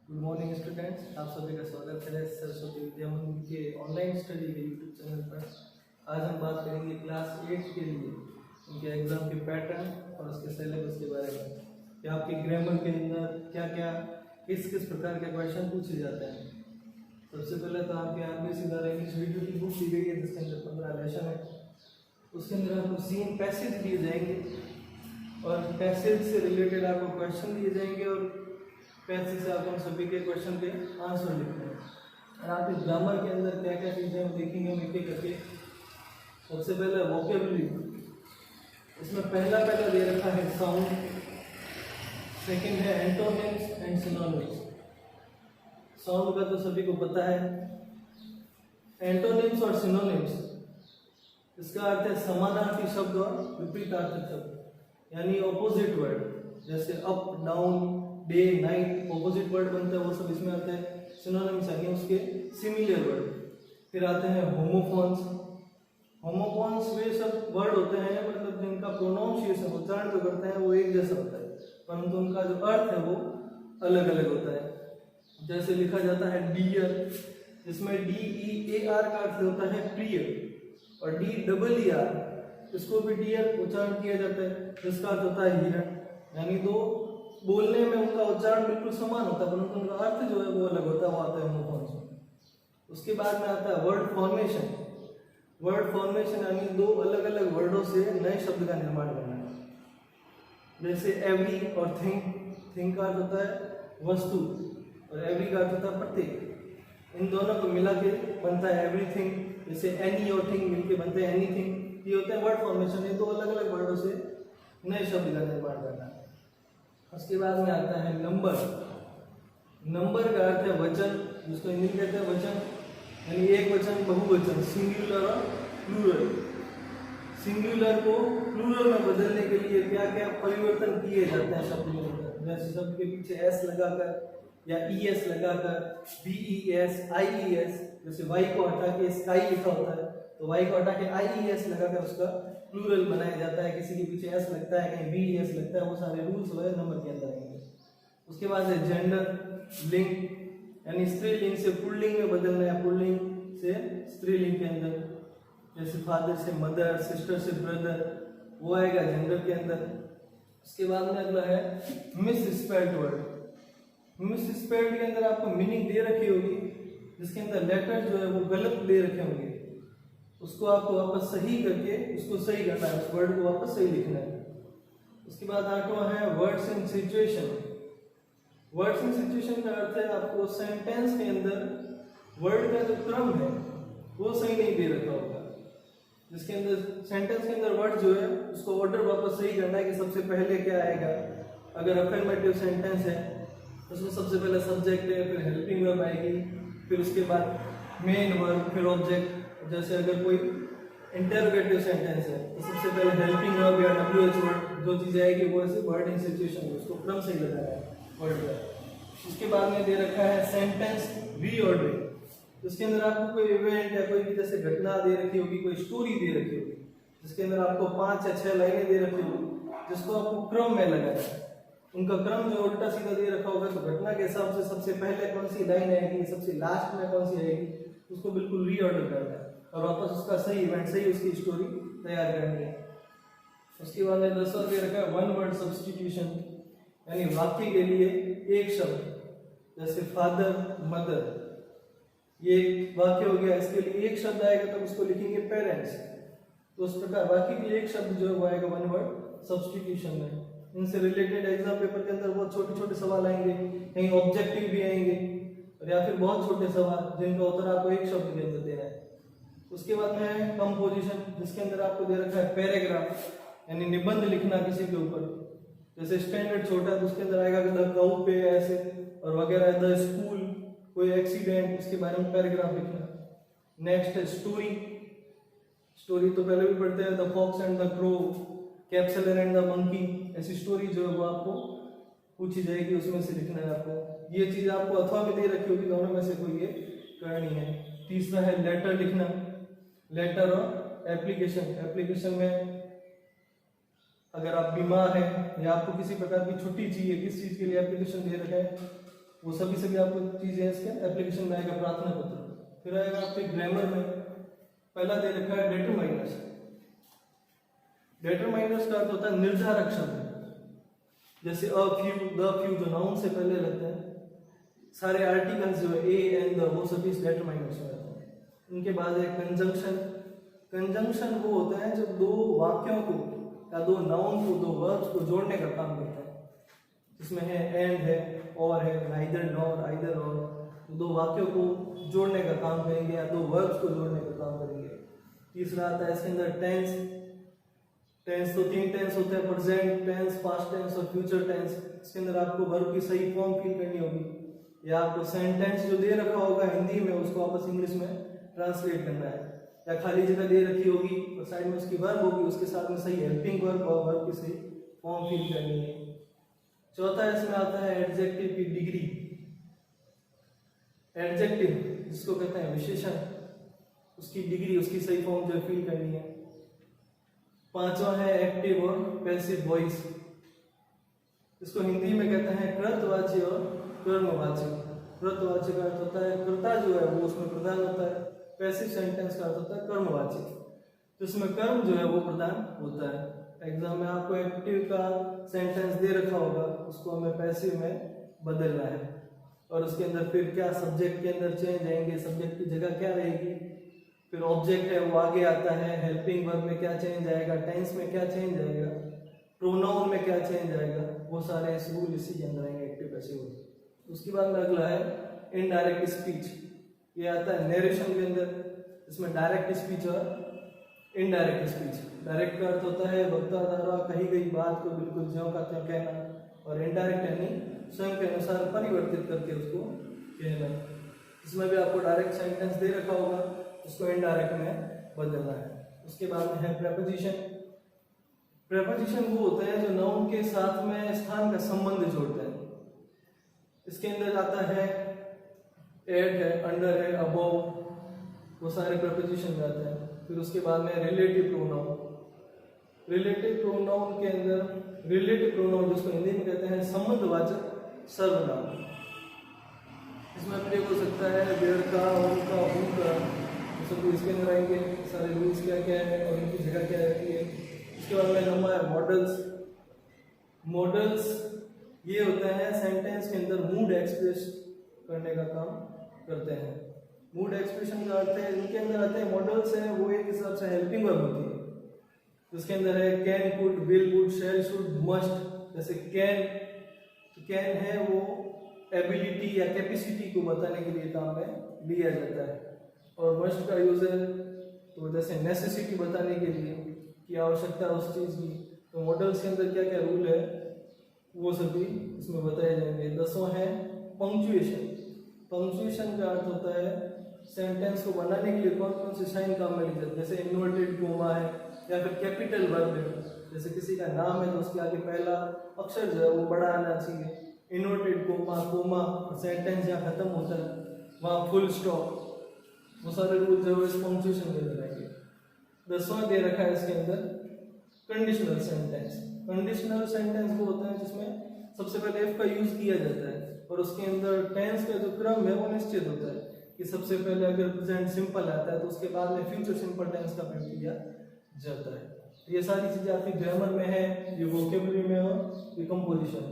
Good morning students, आप सभी का स्वागत है सरस्वती विद्या मंदिर के ऑनलाइन स्टडी के यूट्यूब चैनल पर। आज हम बात करेंगे क्लास 8 के लिए उनके एग्जाम के पैटर्न और उसके सिलेबस के बारे में कि आपके ग्रामर के अंदर क्या क्या किस किस प्रकार के क्वेश्चन पूछे जाते हैं। सबसे पहले तो आपके आरबीसी द्वारा इंग्लिश वीडियो की बुक दी गई है जिसके अंदर 15 लेसन है। उसके अंदर आपको 3 पैसेज दिए जाएंगे और पैसेज से रिलेटेड आपको क्वेश्चन दिए जाएंगे और पैसेज से आप उन सभी के क्वेश्चन के आंसर लिखने हैं। और आप इस ग्रामर के अंदर क्या क्या चीज़ें हम देखेंगे हम एक एक करके। सबसे पहले वोकेबुलरी, इसमें पहला दे रखा है साउंड, सेकंड है एंटोनिम्स एंड सिनोनिम्स। साउंड का तो सभी को पता है। एंटोनिम्स और सिनोनिम्स इसका अर्थ है समानार्थी शब्द और विपरीतार्थक शब्द, यानी ऑपोजिट वर्ड। जैसे up, down, day, night opposite word बनता है, वो सब इसमें आते हैं। सिनोनिम्स यानी उसके सिमिलर वर्ड। फिर आते हैं होमोफोन्स। होमोफोन्स वे सब वर्ड होते हैं मतलब जिनका प्रोनाउंसिएशन उच्चारण जो करते हैं वो एक जैसा होता है परंतु उनका जो अर्थ है वो अलग अलग होता है। जैसे लिखा जाता है डियर, जिसमें DEAR का अर्थ होता है प्रिय, और DEER इसको भी डियर उच्चारण किया जाता है जिसका अर्थ होता है हिरण। यानी दो बोलने में उनका उच्चारण बिल्कुल समान होता है परंतु उनका अर्थ जो है वो अलग होता है, वो आता है होमोफोन्स में। उसके बाद में आता है वर्ड फॉर्मेशन। वर्ड फॉर्मेशन यानी दो अलग अलग वर्डों से नए शब्द का निर्माण करना है। जैसे एवरी और थिंग का अर्थ होता है वस्तु और एवरी का अर्थ होता है प्रत्येक। इन दोनों को मिला के बनता है एवरीथिंग। जैसे एनी और थिंग मिलके बनते हैं एनीथिंग। ये होता है वर्ड फॉर्मेशन। ये दो अलग अलग वर्डों से नए शब्द का निर्माण करना है। उसके बाद में आता है नंबर। नंबर का अर्थ है वचन, जिसको हिंदी में कहते हैं वचन, यानी एक वचन, बहुवचन, सिंगुलर और प्लूरल। सिंगुलर को प्लूरल में बदलने के लिए क्या क्या परिवर्तन किए जाते हैं शब्द में। जैसे शब्द के पीछे S लगाकर या ES लगाकर, VES, IES। जैसे Y को हटा के स्काई लिखा होता है तो Y को हटा के IES लगाकर उसका प्लूरल बनाया जाता है। किसी के पीछे S लगता है, कहीं VES लगता है, वो सारे रूल्स वगैरह नंबर के अंदर आएंगे। उसके बाद है जेंडर, लिंग, यानी स्त्रीलिंग से पुल्लिंग में बदलना है, पुल्लिंग से स्त्रीलिंग के अंदर। जैसे फादर से मदर, सिस्टर से ब्रदर, वो आएगा जेंडर के अंदर। उसके बाद में अगला है मिसस्पेल्ड वर्ड। मिसस्पेल्ड के अंदर आपको मीनिंग दे रखी होगी जिसके अंदर लेटर जो है वो गलत दे रखे होंगे, उसको आपको वापस सही करके उसको सही करना है, उस वर्ड को वापस सही लिखना है। उसके बाद 8वां है words in situation. Words in situation का अर्थ है आपको सेंटेंस के अंदर वर्ड का जो क्रम है वो सही नहीं दे रखा होगा। जिसके अंदर सेंटेंस के अंदर वर्ड जो है उसको ऑर्डर वापस सही करना है कि सबसे पहले क्या आएगा। अगर अफर्मेटिव सेंटेंस है तो उसमें सबसे पहले सब्जेक्ट है, फिर हेल्पिंग वर्ब आएगी, फिर उसके बाद मेन वर्ब, फिर ऑब्जेक्ट। जैसे अगर कोई इंटरोगेटिव सेंटेंस है तो सबसे पहले हेल्पिंग वर्ब या WH वर्ड जो चीज़ आएगी वो ऐसे वर्ड इन सिचुएशन में उसको क्रम सही लगाना है वर्ड का। उसके बाद में दे रखा है सेंटेंस रीऑर्डरिंग। उसके अंदर आपको कोई इवेंट या कोई भी जैसे घटना दे रखी होगी, कोई स्टोरी दे रखी होगी जिसके अंदर आपको 5 या 6 लाइनें दे रखी होगी जिसको आपको क्रम में लगाना है। उनका क्रम जो उल्टा सीधा दे रखा होगा तो घटना के हिसाब से सबसे पहले कौन सी लाइन आएगी, सबसे लास्ट में कौन सी आएगी, उसको बिल्कुल रीऑर्डर करना है और वापस उसका सही इवेंट, सही उसकी स्टोरी तैयार करनी है। उसके बाद में 10वां दे रखा है वन वर्ड सब्स्टिट्यूशन, यानी वाक्य के लिए एक शब्द। जैसे फादर, मदर, ये एक वाक्य हो गया, इसके लिए एक शब्द आएगा तब उसको लिखेंगे पेरेंट्स। तो उस प्रकार वाक्य के लिए एक शब्द जो है वो आएगा वन वर्ड सब्स्टिट्यूशन में। इनसे रिलेटेड एग्जाम पेपर के अंदर बहुत छोटे छोटे सवाल आएंगे, कहीं ऑब्जेक्टिव भी आएंगे और या फिर बहुत छोटे सवाल जिनका उत्तर आपको एक शब्द के अंदर देना है। उसके बाद में है कंपोजिशन, जिसके अंदर आपको दे रखा है पैराग्राफ, यानी निबंध लिखना किसी के ऊपर। जैसे स्टैंडर्ड छोटा है तो उसके अंदर आएगा द काउ पे ऐसे और वगैरह, द स्कूल, कोई एक्सीडेंट, उसके बारे में पैराग्राफ लिखना। नेक्स्ट है स्टोरी। स्टोरी तो पहले भी पढ़ते हैं, the fox and the crow, कैप्सुलर एंड द मंकी। ऐसी स्टोरी जो है वो आपको पूछी जाएगी, उसमें से लिखना है आपको। ये चीज आपको अथवा में दे रखी होगी, दोनों में से कोई ये करनी है। तीसरा है लेटर लिखना। लेटर और एप्लीकेशन। एप्लीकेशन में अगर आप बीमार हैं या आपको किसी प्रकार की छुट्टी चाहिए, किस चीज के लिए एप्लीकेशन दे रखे हैं वो सभी आपको चीजें इसके एप्लीकेशन में आएगा प्रार्थना पत्र। फिर आएगा आपके ग्रामर में, पहला दे रखा है डेटरमाइनर्स। डेटरमाइनर्स का अर्थ होता है निर्धारक शब्द, जैसे अ, फ्यू, द, फ्यू जो नाउन से पहले लगते हैं, सारे आर्टिकल्स जो है ए एंड द, वो सभी डेटरमाइनर्स में आते हैं। उनके बाद है कंजंक्शन। कंजंक्शन वो होता है जब दो वाक्यों को या दो नाउन को, दो वर्ब्स को जोड़ने का काम करता है। इसमें है एंड है, और है, नाइदर नॉर, आइदर और, दो वाक्यों को जोड़ने का काम करेंगे या दो वर्ब्स को जोड़ने का काम करेंगे। तीसरा आता है इसके अंदर टेंस। टेंस तो 3 टेंस होते हैं, प्रेजेंट टेंस, पास्ट टेंस और फ्यूचर टेंस। इसके अंदर आपको वर्ब की सही फॉर्म फिल करनी होगी, या आपको सेंटेंस जो दे रखा होगा हिंदी में उसको आपस इंग्लिश में ट्रांसलेट करना है, या खाली जगह दे रखी होगी और साइड में उसकी वर्ब होगी, उसके साथ में सही हेल्पिंग वर्ब और वर्ब की सही फॉर्म फिल करनी है। चौथा इसमें आता है एडजेक्टिव की डिग्री। एडजेक्टिव जिसको कहते हैं विशेषण, उसकी डिग्री, उसकी सही फॉर्म जो फिल करनी है। पांचवा है एक्टिव और पैसिव वॉइस। इसको हिंदी में कहते हैं कृतवाची और कर्मवाची। कृतवाची का अर्थ होता है कर्ता जो है वो उसमें प्रधान होता है, पैसिव सेंटेंस का अर्थ होता है कर्मवाची, तो इसमें कर्म जो है वो प्रधान होता है। एग्जाम में आपको एक्टिव का सेंटेंस दे रखा होगा, उसको हमें पैसिव में बदलना है, और उसके अंदर फिर क्या सब्जेक्ट के अंदर चेंज आएंगे, सब्जेक्ट की जगह क्या रहेगी, फिर ऑब्जेक्ट है वो आगे आता है, हेल्पिंग वर्ब में क्या चेंज आएगा, टेंस में क्या चेंज आएगा, प्रोनाउन में क्या चेंज आएगा, वो सारे रूल इसी के अंदर आएंगे एक्टिव पैसिव। उसके बाद में अगला है इनडायरेक्ट स्पीच। ये आता है नरेशन के अंदर। इसमें डायरेक्ट स्पीच और इनडायरेक्ट स्पीच। डायरेक्ट का अर्थ होता है वक्ता द्वारा कही गई बात को बिल्कुल ज्यों का त्यों कहना, और इनडायरेक्ट यानी स्वयं के अनुसार परिवर्तित करके उसको कहना। इसमें भी आपको डायरेक्ट सेंटेंस दे रखा होगा, उसको इनडायरेक्ट में बदलना है। उसके बाद में है प्रेपोजिशन। प्रेपोजिशन वो होता है जो नाउन के साथ में स्थान का संबंध जोड़ता है। इसके अंदर आता है एट है, अंडर है, अबव, वो सारे प्रेपोजिशन में आते हैं। फिर उसके बाद में रिलेटिव प्रोनाउन। रिलेटिव प्रोनाउन के अंदर रिलेटिव प्रोनाउन जिसको हिंदी में कहते हैं संबंधवाचक सर्वनाम। इसमें प्रयोग हो सकता है वेयर का, उनका, उनका, सब इसके अंदर आएंगे। सारे रूल्स क्या क्या है और उनकी जगह क्या रहती है। इसके बाद में नंबर है मॉडल्स। मॉडल्स ये होता है सेंटेंस के अंदर मूड एक्सप्रेस करने का काम करते हैं। मूड एक्सप्रेशन का अर्थ है, इनके अंदर आते हैं मॉडल्स है वो एक हिसाब से हेल्पिंग वर्ब होती है। उसके अंदर है can, could, will, would, shall, should, must. जैसे कैन, तो कैन है वो एबिलिटी या कैपेसिटी को बताने के लिए काम में लिया जाता है, और मस्ट का यूज है तो जैसे नेसेसिटी बताने के लिए कि आवश्यकता उस चीज की। तो मॉडल्स के अंदर क्या क्या रूल है वो सभी इसमें बताए जाएंगे। 10वां है पंक्चुएशन। पंक्चुएशन का अर्थ होता है सेंटेंस को बनाने के लिए कौन कौन से साइन काम में ली जाते हैं। जैसे इन्वर्टेड कोमा है या फिर कैपिटल वर्ब है। जैसे किसी का नाम है तो उसके आगे पहला अक्षर जो है वो बड़ा आना चाहिए। इन्वर्टेड कोमा, कोमा, सेंटेंस जहाँ खत्म होता है वहाँ फुल स्टॉप, वो सारे रूल जो है इस पंक्चुएशन के अंदर आएंगे। 10वां दे रखा है इसके अंदर कंडीशनल सेंटेंस। कंडीशनल सेंटेंस वो होता है जिसमें सबसे पहले एफ का यूज किया जाता है, और उसके अंदर टेंस का जो क्रम है वो निश्चित होता है कि सबसे पहले अगर प्रेजेंट सिंपल आता है तो उसके बाद में फ्यूचर सिंपल टेंस का प्रयोग किया जाता है। ये सारी चीजें आपकी ग्रामर में है, ये वोकेबुलरी में और ये कंपोजिशन।